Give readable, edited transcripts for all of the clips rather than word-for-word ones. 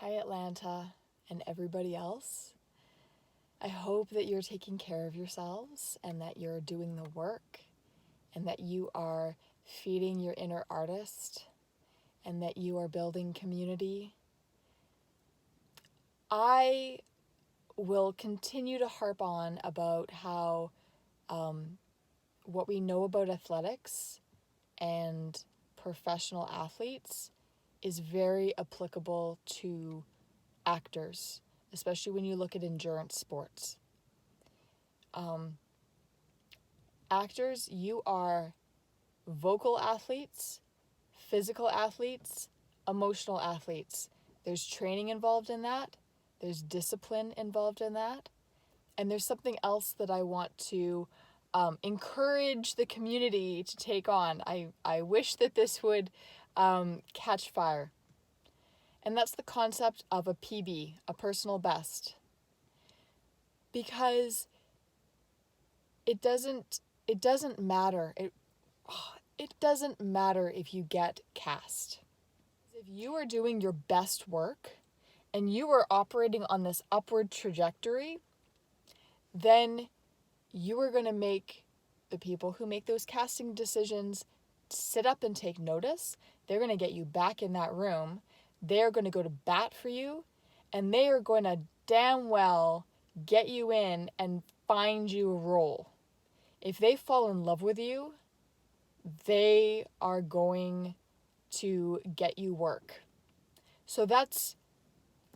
Hi, Atlanta, and everybody else. I hope that you're taking care of yourselves and that you're doing the work and that you are feeding your inner artist and that you are building community. I will continue to harp on about how what we know about athletics and professional athletes is very applicable to actors, especially when you look at endurance sports. Actors, you are vocal athletes, physical athletes, emotional athletes. There's training involved in that, there's discipline involved in that, and there's something else that I want to encourage the community to take on. I wish that this would catch fire. And that's the concept of a PB, a personal best. Because it doesn't matter. It doesn't matter if you get cast. If you are doing your best work and you are operating on this upward trajectory, then you are going to make the people who make those casting decisions sit up and take notice. They're going to get you back in that room. They're going to go to bat for you, and they are going to damn well get you in and find you a role. If they fall in love with you, they are going to get you work. So that's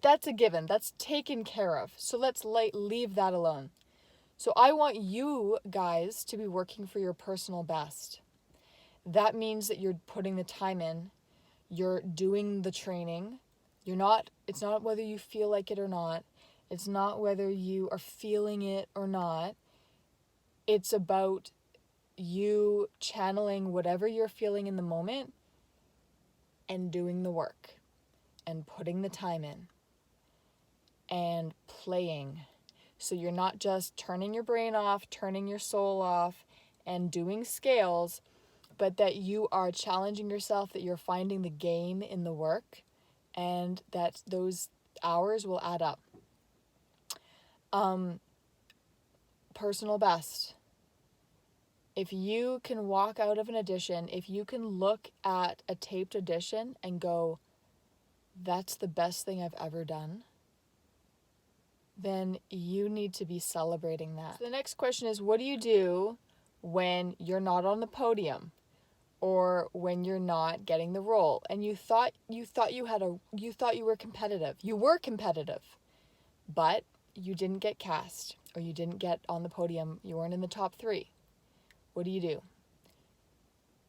a given. That's taken care of. So let's leave that alone. So I want you guys to be working for your personal best. That means that you're putting the time in, you're doing the training. It's not whether you feel like it or not. It's not whether you are feeling it or not. It's about you channeling whatever you're feeling in the moment and doing the work and putting the time in and playing. So you're not just turning your brain off, turning your soul off, and doing scales, but that you are challenging yourself, that you're finding the game in the work, and that those hours will add up. Personal best. If you can walk out of an audition, if you can look at a taped audition and go, that's the best thing I've ever done, then you need to be celebrating that. So the next question is, what do you do when you're not on the podium or when you're not getting the role and you thought you were competitive. You were competitive, but you didn't get cast or you didn't get on the podium. You weren't in the top 3. What do?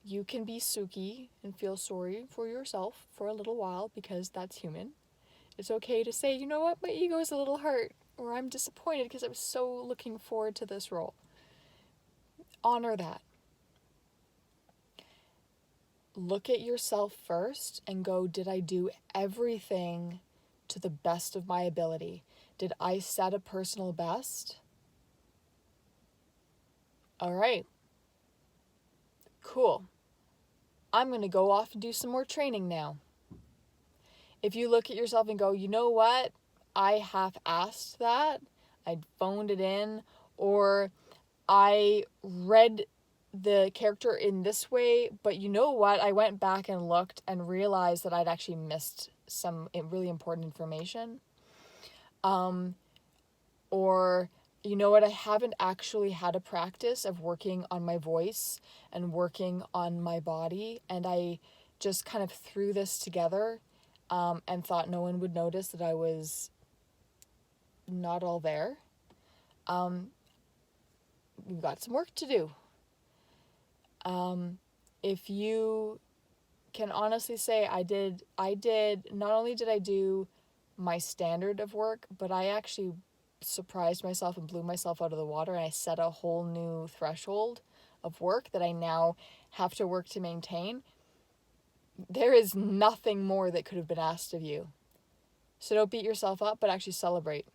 You can be Suki and feel sorry for yourself for a little while because that's human. It's okay to say, you know what, my ego is a little hurt, or I'm disappointed because I was so looking forward to this role. Honor that. Look at yourself first and go, did I do everything to the best of my ability? Did I set a personal best? All right. Cool. I'm going to go off and do some more training now. If you look at yourself and go, you know what? I half-assed that. I phoned it in, or I read the character in this way, but you know what? I went back and looked and realized that I'd actually missed some really important information. Or, you know what? I haven't actually had a practice of working on my voice and working on my body, and I just kind of threw this together and thought no one would notice that I was not all there. We've got some work to do. If you can honestly say I did, not only did I do my standard of work, but I actually surprised myself and blew myself out of the water, and I set a whole new threshold of work that I now have to work to maintain. There is nothing more that could have been asked of you. So don't beat yourself up, but actually celebrate.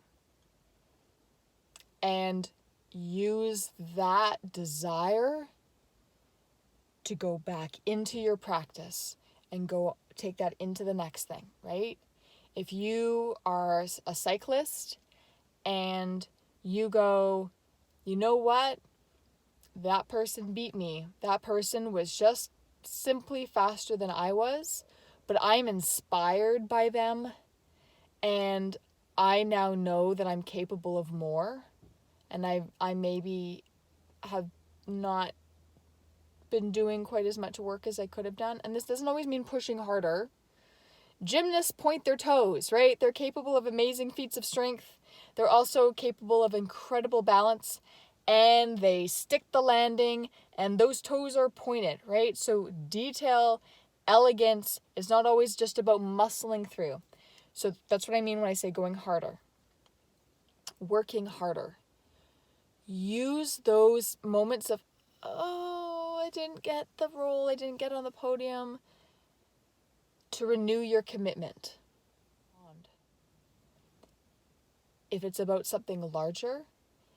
And use that desire to go back into your practice and go take that into the next thing, right? If you are a cyclist and you go, you know what? That person beat me. That person was just simply faster than I was, but I'm inspired by them, and I now know that I'm capable of more, and I maybe have not been doing quite as much work as I could have done. And this doesn't always mean pushing harder. Gymnasts point their toes, right? They're capable of amazing feats of strength. They're also capable of incredible balance, and they stick the landing, and those toes are pointed, right? So detail, elegance is not always just about muscling through. So that's what I mean when I say going harder, working harder. Use those moments of, oh, I didn't get the role, I didn't get on the podium, to renew your commitment. If it's about something larger,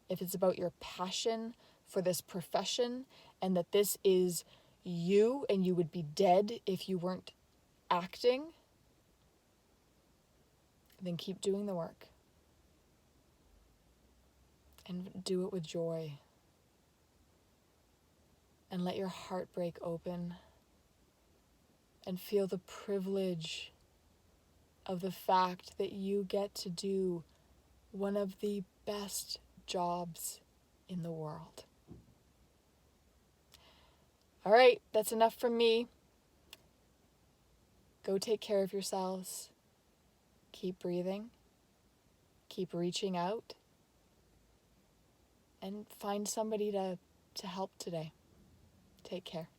if it's about your passion for this profession, and that this is you and you would be dead if you weren't acting, then keep doing the work. And do it with joy. And let your heart break open. And feel the privilege of the fact that you get to do one of the best jobs in the world. All right, that's enough from me. Go take care of yourselves. Keep breathing. Keep reaching out. And find somebody to help today. Take care.